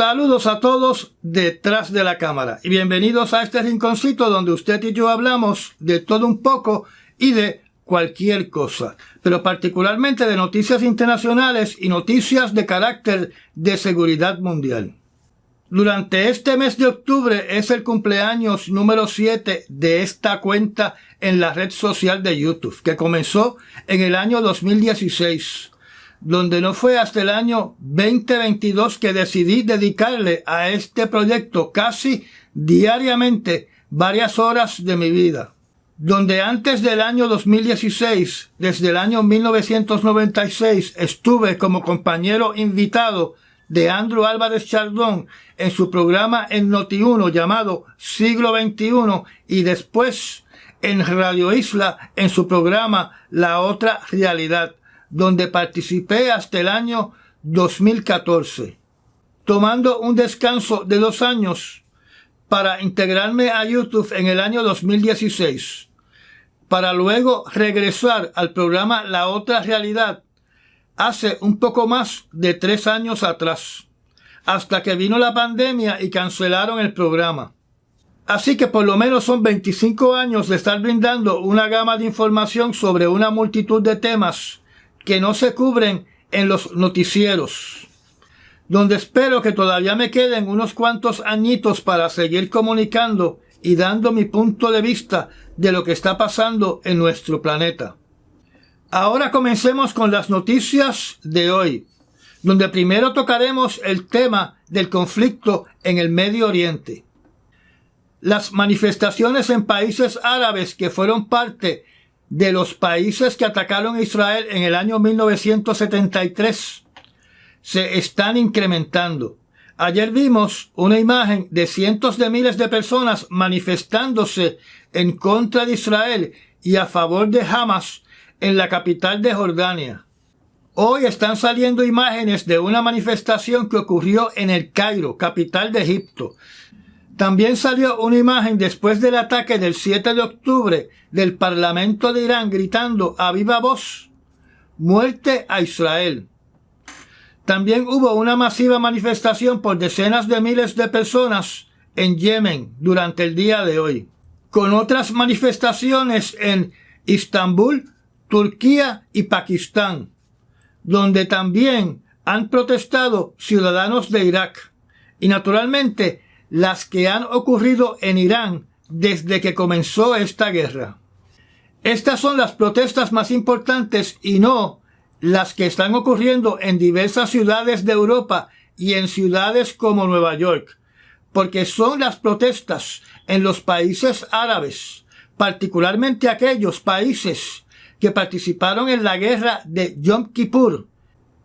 Saludos a todos detrás de la cámara y bienvenidos a este rinconcito donde usted y yo hablamos de todo un poco y de cualquier cosa, pero particularmente de noticias internacionales y noticias de carácter de seguridad mundial. Durante este mes de octubre es el cumpleaños número 7 de esta cuenta en la red social de YouTube, que comenzó en el año 2016. Donde no fue hasta el año 2022 que decidí dedicarle a este proyecto casi diariamente varias horas de mi vida. Donde antes del año 2016, desde el año 1996, estuve como compañero invitado de Andrew Álvarez Chardón en su programa en Noti1 llamado Siglo XXI y después en Radio Isla en su programa La Otra Realidad, donde participé hasta el año 2014, tomando un descanso de 2 años para integrarme a YouTube en el año 2016, para luego regresar al programa La Otra Realidad hace un poco más de 3 años atrás, hasta que vino la pandemia y cancelaron el programa. Así que por lo menos son 25 años de estar brindando una gama de información sobre una multitud de temas que no se cubren en los noticieros, donde espero que todavía me queden unos cuantos añitos para seguir comunicando y dando mi punto de vista de lo que está pasando en nuestro planeta. Ahora comencemos con las noticias de hoy, donde primero tocaremos el tema del conflicto en el Medio Oriente. Las manifestaciones en países árabes que fueron parte de los países que atacaron a Israel en el año 1973 se están incrementando. Ayer vimos una imagen de cientos de miles de personas manifestándose en contra de Israel y a favor de Hamas en la capital de Jordania. Hoy están saliendo imágenes de una manifestación que ocurrió en El Cairo, capital de Egipto. También salió una imagen después del ataque del 7 de octubre del Parlamento de Irán gritando a viva voz: ¡muerte a Israel! También hubo una masiva manifestación por decenas de miles de personas en Yemen durante el día de hoy, con otras manifestaciones en Estambul, Turquía y Pakistán, donde también han protestado ciudadanos de Irak, y naturalmente las que han ocurrido en Irán desde que comenzó esta guerra. Estas son las protestas más importantes y no las que están ocurriendo en diversas ciudades de Europa y en ciudades como Nueva York, porque son las protestas en los países árabes, particularmente aquellos países que participaron en la guerra de Yom Kippur,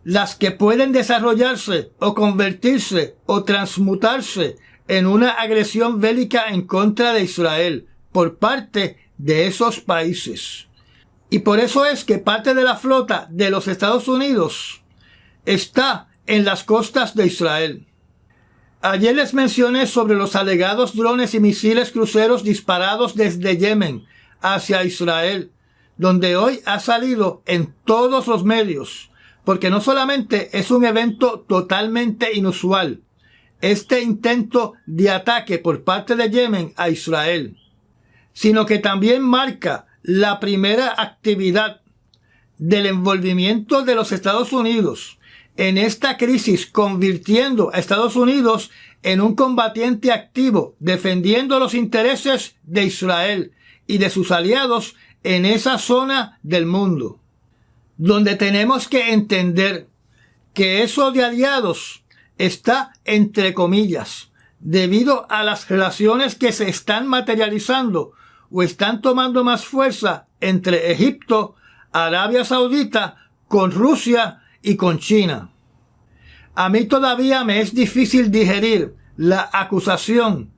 las que pueden desarrollarse o convertirse o transmutarse en una agresión bélica en contra de Israel por parte de esos países. Y por eso es que parte de la flota de los Estados Unidos está en las costas de Israel. Ayer les mencioné sobre los alegados drones y misiles cruceros disparados desde Yemen hacia Israel, donde hoy ha salido en todos los medios, porque no solamente es un evento totalmente inusual, este intento de ataque por parte de Yemen a Israel, sino que también marca la primera actividad del envolvimiento de los Estados Unidos en esta crisis, convirtiendo a Estados Unidos en un combatiente activo, defendiendo los intereses de Israel y de sus aliados en esa zona del mundo, donde tenemos que entender que eso de aliados está entre comillas, debido a las relaciones que se están materializando o están tomando más fuerza entre Egipto, Arabia Saudita, con Rusia y con China. A mí todavía me es difícil digerir la acusación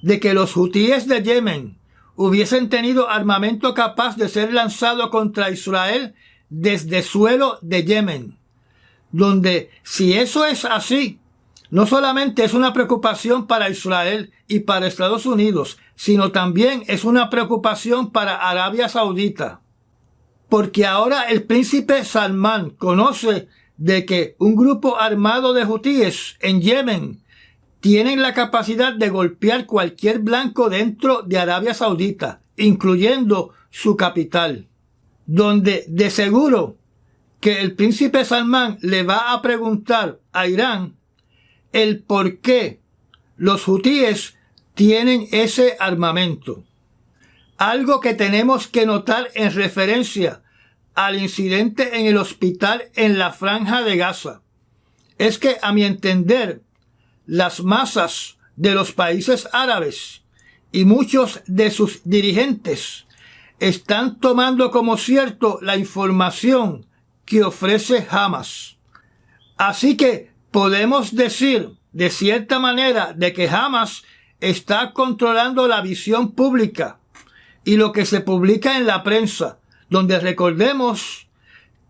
de que los hutíes de Yemen hubiesen tenido armamento capaz de ser lanzado contra Israel desde suelo de Yemen, donde si eso es así, no solamente es una preocupación para Israel y para Estados Unidos, sino también es una preocupación para Arabia Saudita. Porque ahora el príncipe Salmán conoce de que un grupo armado de hutíes en Yemen tienen la capacidad de golpear cualquier blanco dentro de Arabia Saudita, incluyendo su capital, donde de seguro que el príncipe Salmán le va a preguntar a Irán el por qué los hutíes tienen ese armamento. Algo que tenemos que notar en referencia al incidente en el hospital en la Franja de Gaza es que, a mi entender, las masas de los países árabes y muchos de sus dirigentes están tomando como cierto la información que ofrece Hamas. Así que podemos decir de cierta manera de que Hamas está controlando la visión pública y lo que se publica en la prensa, donde recordemos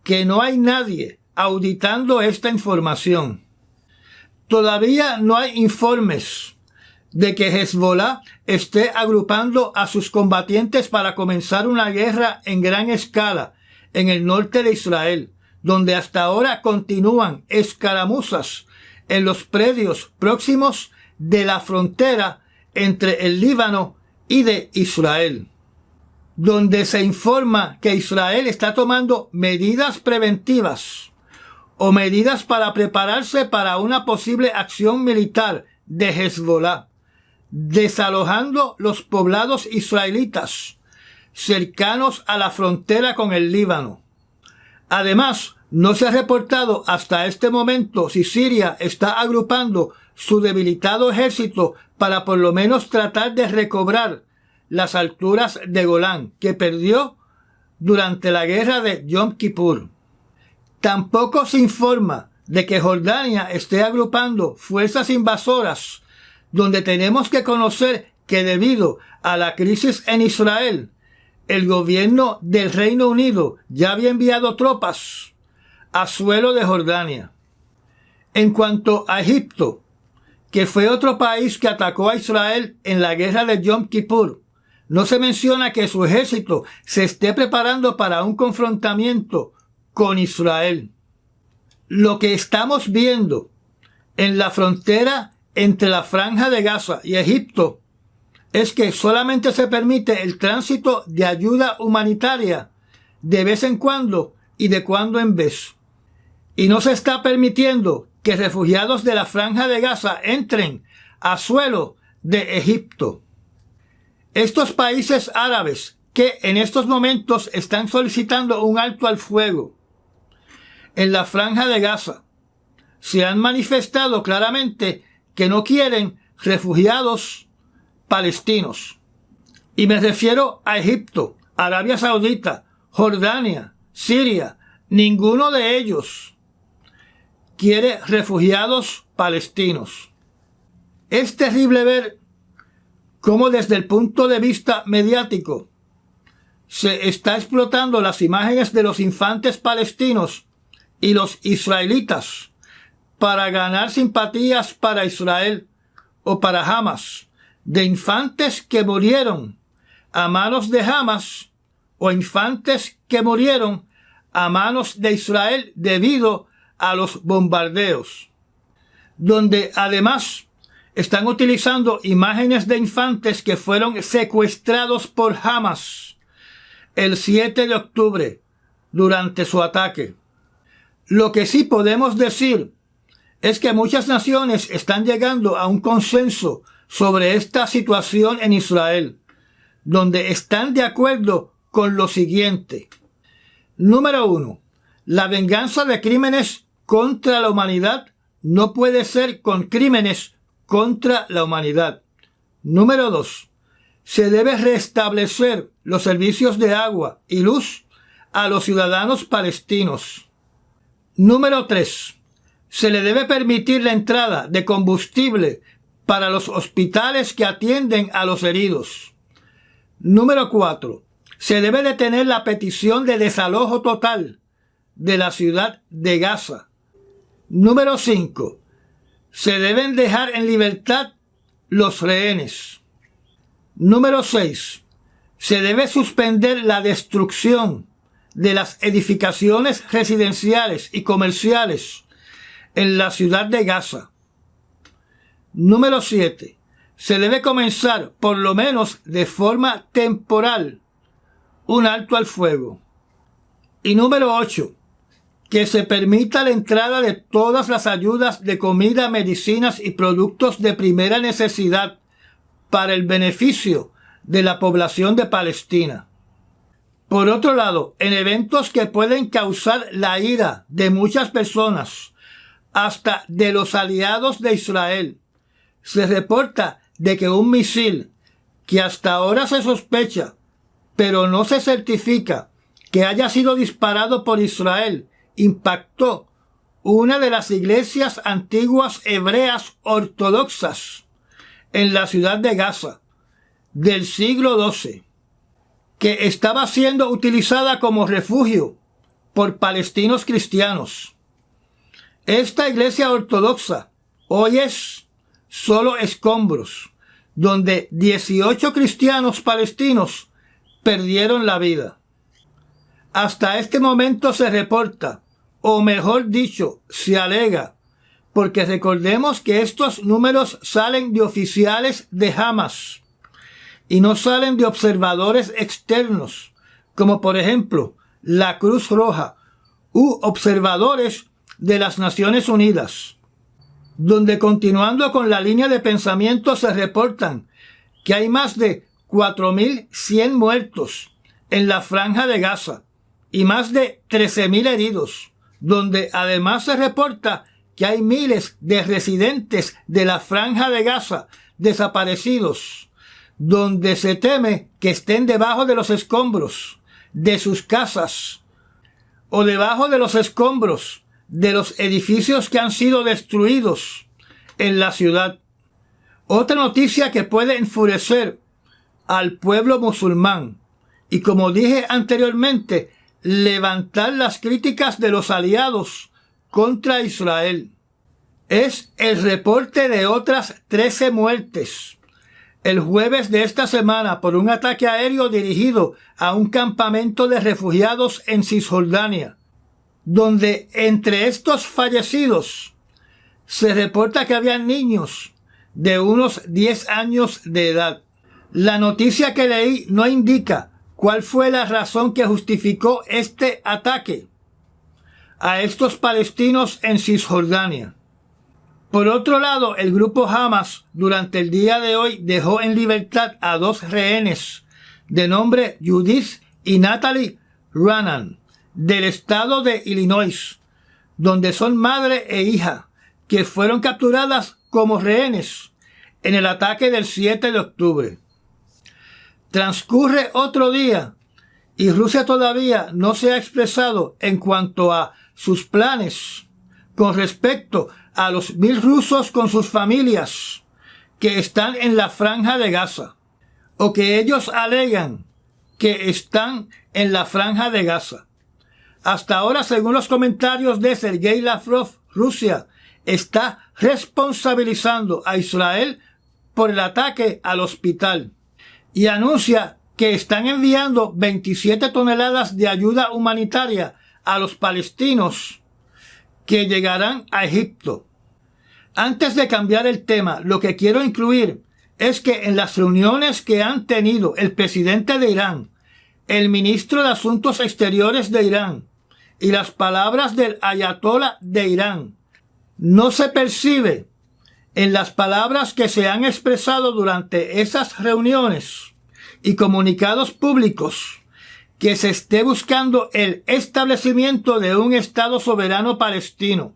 que no hay nadie auditando esta información. Todavía no hay informes de que Hezbollah esté agrupando a sus combatientes para comenzar una guerra en gran escala en el norte de Israel, donde hasta ahora continúan escaramuzas en los predios próximos de la frontera entre el Líbano y de Israel, donde se informa que Israel está tomando medidas preventivas o medidas para prepararse para una posible acción militar de Hezbollah, desalojando los poblados israelitas cercanos a la frontera con el Líbano. Además, no se ha reportado hasta este momento si Siria está agrupando su debilitado ejército para por lo menos tratar de recobrar las alturas de Golán que perdió durante la guerra de Yom Kippur. Tampoco se informa de que Jordania esté agrupando fuerzas invasoras, donde tenemos que conocer que debido a la crisis en Israel, el gobierno del Reino Unido ya había enviado tropas a suelo de Jordania. En cuanto a Egipto, que fue otro país que atacó a Israel en la guerra de Yom Kippur, no se menciona que su ejército se esté preparando para un confrontamiento con Israel. Lo que estamos viendo en la frontera entre la Franja de Gaza y Egipto es que solamente se permite el tránsito de ayuda humanitaria de vez en cuando y de cuando en vez. Y no se está permitiendo que refugiados de la Franja de Gaza entren a suelo de Egipto. Estos países árabes que en estos momentos están solicitando un alto al fuego en la Franja de Gaza se han manifestado claramente que no quieren refugiados palestinos. Y me refiero a Egipto, Arabia Saudita, Jordania, Siria. Ninguno de ellos quiere refugiados palestinos. Es terrible ver cómo desde el punto de vista mediático se está explotando las imágenes de los infantes palestinos y los israelitas para ganar simpatías para Israel o para Hamas, de infantes que murieron a manos de Hamas o infantes que murieron a manos de Israel debido a los bombardeos, donde además están utilizando imágenes de infantes que fueron secuestrados por Hamas el 7 de octubre durante su ataque. Lo que sí podemos decir es que muchas naciones están llegando a un consenso sobre esta situación en Israel, donde están de acuerdo con lo siguiente. Número 1. La venganza de crímenes contra la humanidad no puede ser con crímenes contra la humanidad. Número 2. Se debe restablecer los servicios de agua y luz a los ciudadanos palestinos. Número 3. Se le debe permitir la entrada de combustible para los hospitales que atienden a los heridos. Número 4. Se debe detener la petición de desalojo total de la ciudad de Gaza. Número 5. Se deben dejar en libertad los rehenes. Número 6. Se debe suspender la destrucción de las edificaciones residenciales y comerciales en la ciudad de Gaza. Número 7. Se debe comenzar, por lo menos de forma temporal, un alto al fuego. Y número 8. Que se permita la entrada de todas las ayudas de comida, medicinas y productos de primera necesidad para el beneficio de la población de Palestina. Por otro lado, en eventos que pueden causar la ira de muchas personas, hasta de los aliados de Israel, se reporta de que un misil que hasta ahora se sospecha, pero no se certifica que haya sido disparado por Israel, impactó una de las iglesias antiguas hebreas ortodoxas en la ciudad de Gaza del siglo XII, que estaba siendo utilizada como refugio por palestinos cristianos. Esta iglesia ortodoxa hoy es solo escombros, donde 18 cristianos palestinos perdieron la vida. Hasta este momento se reporta, o mejor dicho, se alega, porque recordemos que estos números salen de oficiales de Hamas y no salen de observadores externos, como por ejemplo la Cruz Roja u observadores de las Naciones Unidas, donde continuando con la línea de pensamiento se reportan que hay más de 4.100 muertos en la Franja de Gaza y más de 13.000 heridos, donde además se reporta que hay miles de residentes de la Franja de Gaza desaparecidos, donde se teme que estén debajo de los escombros de sus casas o debajo de los escombros de los edificios que han sido destruidos en la ciudad. Otra noticia que puede enfurecer al pueblo musulmán y, como dije anteriormente, levantar las críticas de los aliados contra Israel, es el reporte de otras 13 muertes el jueves de esta semana por un ataque aéreo dirigido a un campamento de refugiados en Cisjordania, donde entre estos fallecidos se reporta que había niños de unos 10 años de edad. La noticia que leí no indica cuál fue la razón que justificó este ataque a estos palestinos en Cisjordania. Por otro lado, el grupo Hamas durante el día de hoy dejó en libertad a 2 rehenes de nombre Judith y Natalie Raanan del estado de Illinois, donde son madre e hija, que fueron capturadas como rehenes en el ataque del 7 de octubre. Transcurre otro día y Rusia todavía no se ha expresado en cuanto a sus planes con respecto a los 1.000 rusos con sus familias que están en la Franja de Gaza, o que ellos alegan que están en la Franja de Gaza. Hasta ahora, según los comentarios de Sergei Lavrov, Rusia está responsabilizando a Israel por el ataque al hospital y anuncia que están enviando 27 toneladas de ayuda humanitaria a los palestinos que llegarán a Egipto. Antes de cambiar el tema, lo que quiero incluir es que en las reuniones que han tenido el presidente de Irán, el ministro de Asuntos Exteriores de Irán y las palabras del ayatolá de Irán, no se percibe en las palabras que se han expresado durante esas reuniones y comunicados públicos que se esté buscando el establecimiento de un Estado soberano palestino,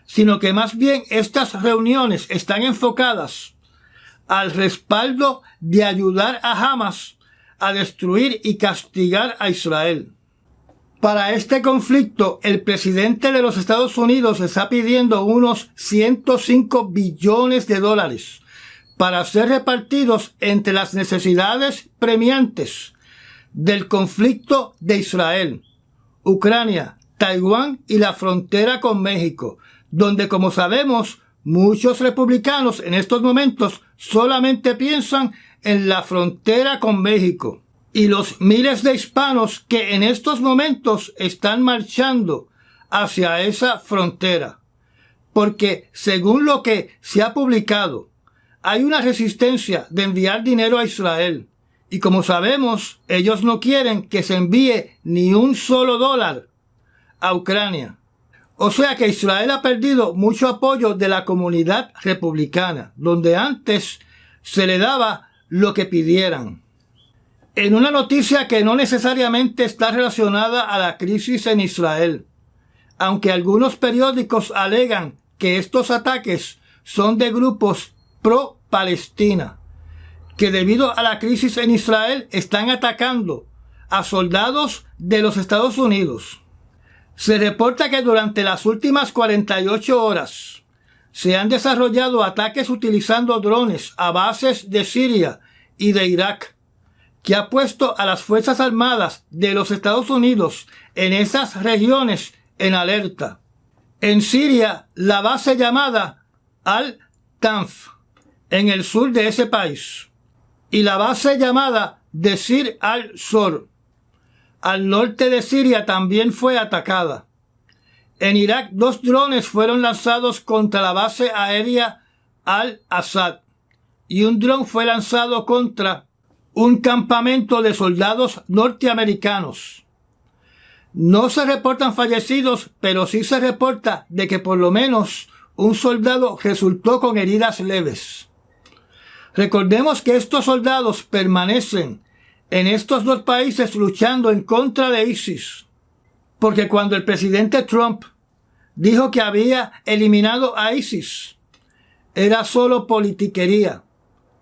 sino que más bien estas reuniones están enfocadas al respaldo de ayudar a Hamas a destruir y castigar a Israel. Para este conflicto, el presidente de los Estados Unidos está pidiendo unos 105 billones de dólares para ser repartidos entre las necesidades premiantes del conflicto de Israel, Ucrania, Taiwán y la frontera con México, donde, como sabemos, muchos republicanos en estos momentos solamente piensan en la frontera con México, y los miles de hispanos que en estos momentos están marchando hacia esa frontera. porque según lo que se ha publicado, hay una resistencia de enviar dinero a Israel. Y como sabemos, ellos no quieren que se envíe ni un solo dólar a Ucrania. O sea que Israel ha perdido mucho apoyo de la comunidad republicana, donde antes se le daba lo que pidieran. En una noticia que no necesariamente está relacionada a la crisis en Israel, aunque algunos periódicos alegan que estos ataques son de grupos pro-Palestina, que debido a la crisis en Israel están atacando a soldados de los Estados Unidos. Se reporta que durante las últimas 48 horas se han desarrollado ataques utilizando drones a bases de Siria y de Irak, que ha puesto a las Fuerzas Armadas de los Estados Unidos en esas regiones en alerta. En Siria, la base llamada Al-Tanf, en el sur de ese país, y la base llamada Desir al-Zor, al norte de Siria, también fue atacada. En Irak, 2 drones fueron lanzados contra la base aérea Al-Assad y un dron fue lanzado contra un campamento de soldados norteamericanos. No se reportan fallecidos, pero sí se reporta de que por lo menos un soldado resultó con heridas leves. Recordemos que estos soldados permanecen en estos 2 países luchando en contra de ISIS, porque cuando el presidente Trump dijo que había eliminado a ISIS, era solo politiquería.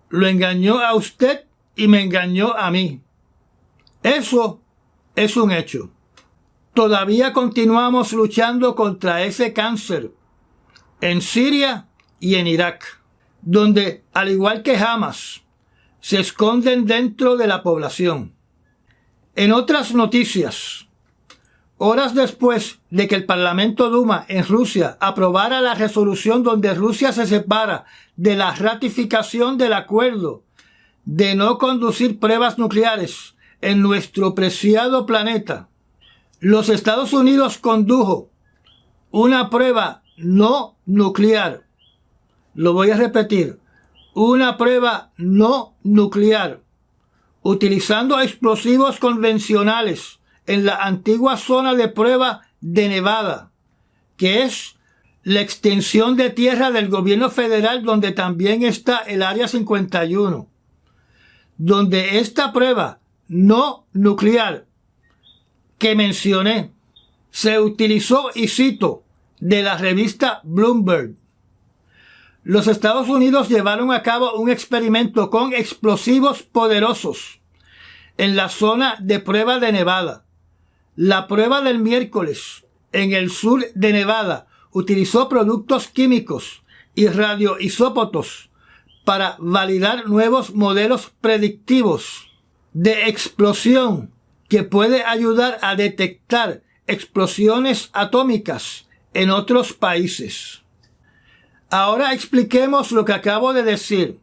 Lo engañó a usted y me engañó a mí. Eso es un hecho. Todavía continuamos luchando contra ese cáncer en Siria y en Irak, donde, al igual que Hamas, se esconden dentro de la población. En otras noticias, horas después de que el Parlamento Duma en Rusia aprobara la resolución donde Rusia se separa de la ratificación del acuerdo de no conducir pruebas nucleares en nuestro preciado planeta, los Estados Unidos condujo una prueba no nuclear. Lo voy a repetir. Una prueba no nuclear, utilizando explosivos convencionales en la antigua zona de prueba de Nevada, que es la extensión de tierra del gobierno federal donde también está el Área 51, donde esta prueba no nuclear que mencioné se utilizó, y cito, de la revista Bloomberg. Los Estados Unidos llevaron a cabo un experimento con explosivos poderosos en la zona de prueba de Nevada. La prueba del miércoles en el sur de Nevada utilizó productos químicos y radioisótopos para validar nuevos modelos predictivos de explosión que puede ayudar a detectar explosiones atómicas en otros países. Ahora expliquemos lo que acabo de decir.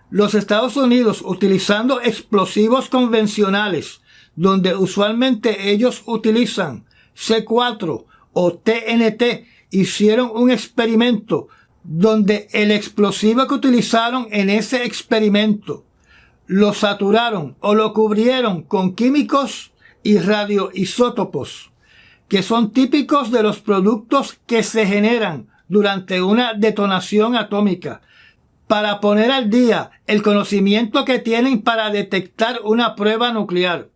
Los Estados Unidos, utilizando explosivos convencionales, donde usualmente ellos utilizan C4 o TNT, hicieron un experimento donde el explosivo que utilizaron en ese experimento lo saturaron o lo cubrieron con químicos y radioisótopos, que son típicos de los productos que se generan durante una detonación atómica, para poner al día el conocimiento que tienen para detectar una prueba nuclear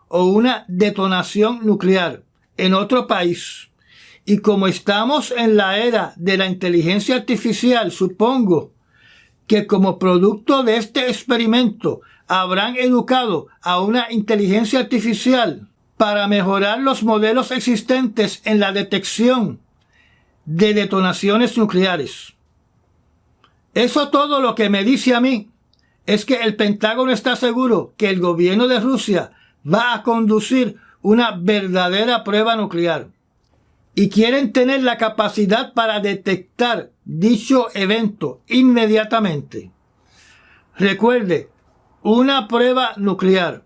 o una detonación nuclear en otro país. Y como estamos en la era de la inteligencia artificial, supongo que como producto de este experimento habrán educado a una inteligencia artificial para mejorar los modelos existentes en la detección de detonaciones nucleares. Eso todo lo que me dice a mí es que el Pentágono está seguro que el gobierno de Rusia va a conducir una verdadera prueba nuclear y quieren tener la capacidad para detectar dicho evento inmediatamente. Recuerde, una prueba nuclear,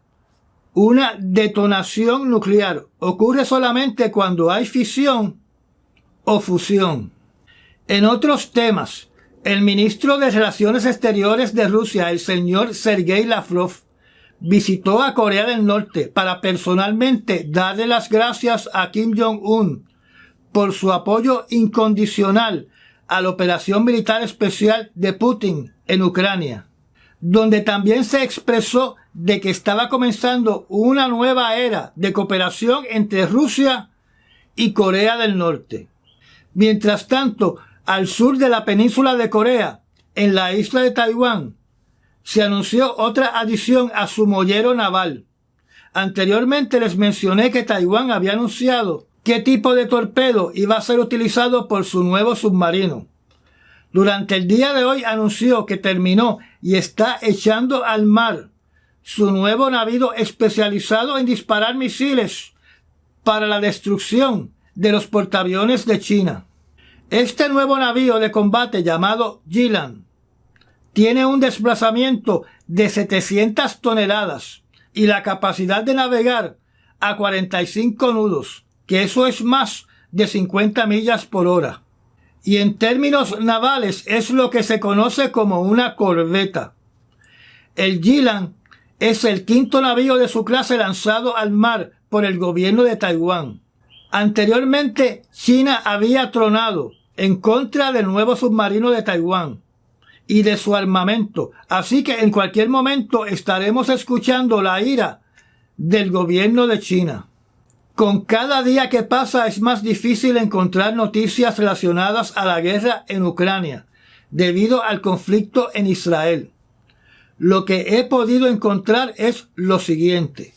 una detonación nuclear ocurre solamente cuando hay fisión o fusión. En otros temas, el ministro de Relaciones Exteriores de Rusia, el señor Sergei Lavrov, visitó a Corea del Norte para personalmente darle las gracias a Kim Jong-un por su apoyo incondicional a la operación militar especial de Putin en Ucrania, donde también se expresó de que estaba comenzando una nueva era de cooperación entre Rusia y Corea del Norte. Mientras tanto, al sur de la península de Corea, en la isla de Taiwán, se anunció otra adición a su mollero naval. Anteriormente les mencioné que Taiwán había anunciado qué tipo de torpedo iba a ser utilizado por su nuevo submarino. Durante el día de hoy anunció que terminó y está echando al mar su nuevo navío especializado en disparar misiles para la destrucción de los portaaviones de China. Este nuevo navío de combate llamado Jilan tiene un desplazamiento de 700 toneladas y la capacidad de navegar a 45 nudos, que eso es más de 50 millas por hora. Y en términos navales es lo que se conoce como una corbeta. El Jilan es el quinto navío de su clase lanzado al mar por el gobierno de Taiwán. Anteriormente, China había tronado en contra del nuevo submarino de Taiwán y de su armamento, así que en cualquier momento estaremos escuchando la ira del gobierno de China. Con cada día que pasa es más difícil encontrar noticias relacionadas a la guerra en Ucrania, debido al conflicto en Israel. Lo que he podido encontrar es lo siguiente.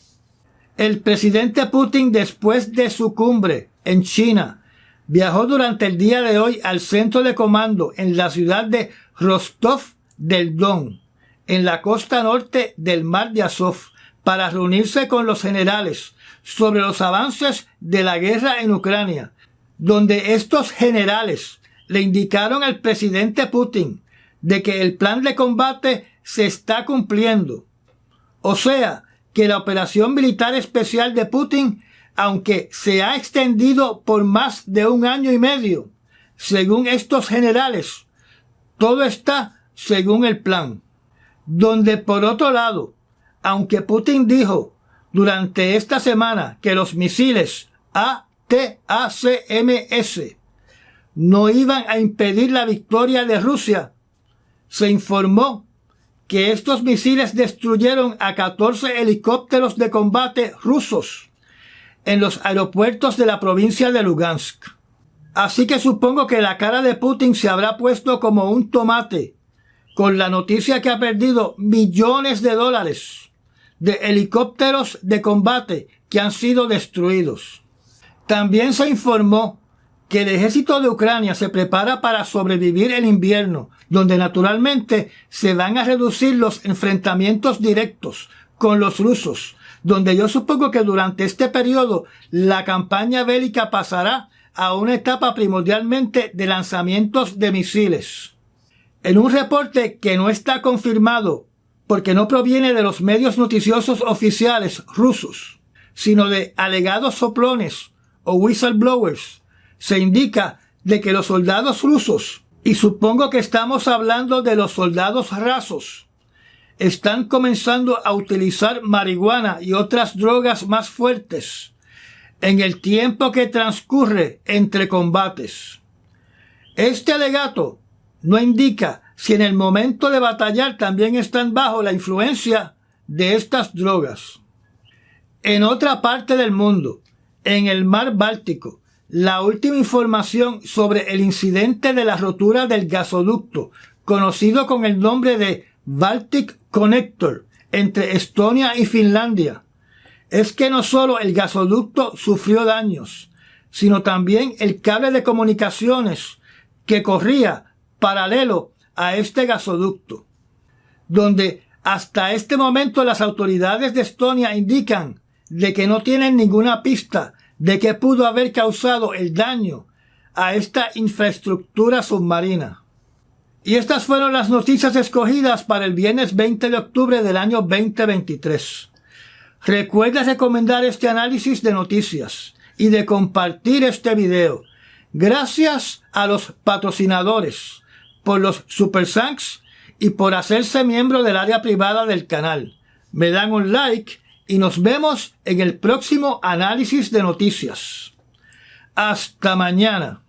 El presidente Putin, después de su cumbre en China, viajó durante el día de hoy al centro de comando en la ciudad de Rostov del Don, en la costa norte del mar de Azov, para reunirse con los generales sobre los avances de la guerra en Ucrania, donde estos generales le indicaron al presidente Putin de que el plan de combate se está cumpliendo. O sea, que la operación militar especial de Putin, aunque se ha extendido por más de 1 año y medio, según estos generales, todo está según el plan. Donde por otro lado, aunque Putin dijo durante esta semana que los misiles ATACMS no iban a impedir la victoria de Rusia, se informó que estos misiles destruyeron a 14 helicópteros de combate rusos en los aeropuertos de la provincia de Lugansk. Así que supongo que la cara de Putin se habrá puesto como un tomate con la noticia que ha perdido millones de dólares de helicópteros de combate que han sido destruidos. También se informó que el ejército de Ucrania se prepara para sobrevivir el invierno, donde naturalmente se van a reducir los enfrentamientos directos con los rusos, donde yo supongo que durante este periodo la campaña bélica pasará a una etapa primordialmente de lanzamientos de misiles. En un reporte que no está confirmado, porque no proviene de los medios noticiosos oficiales rusos, sino de alegados soplones o whistleblowers, se indica de que los soldados rusos, y supongo que estamos hablando de los soldados rasos, están comenzando a utilizar marihuana y otras drogas más fuertes en el tiempo que transcurre entre combates. Este alegato no indica si en el momento de batallar también están bajo la influencia de estas drogas. En otra parte del mundo, en el mar Báltico, la última información sobre el incidente de la rotura del gasoducto, conocido con el nombre de Baltic Connector, entre Estonia y Finlandia, es que no solo el gasoducto sufrió daños, sino también el cable de comunicaciones que corría paralelo a este gasoducto, donde hasta este momento las autoridades de Estonia indican de que no tienen ninguna pista de qué pudo haber causado el daño a esta infraestructura submarina. Y estas fueron las noticias escogidas para el viernes 20 de octubre del año 2023. Recuerda recomendar este análisis de noticias y de compartir este video, Gracias a los patrocinadores por los Super Thanks y por hacerse miembro del área privada del canal. Me dan un like y nos vemos en el próximo análisis de noticias. Hasta mañana.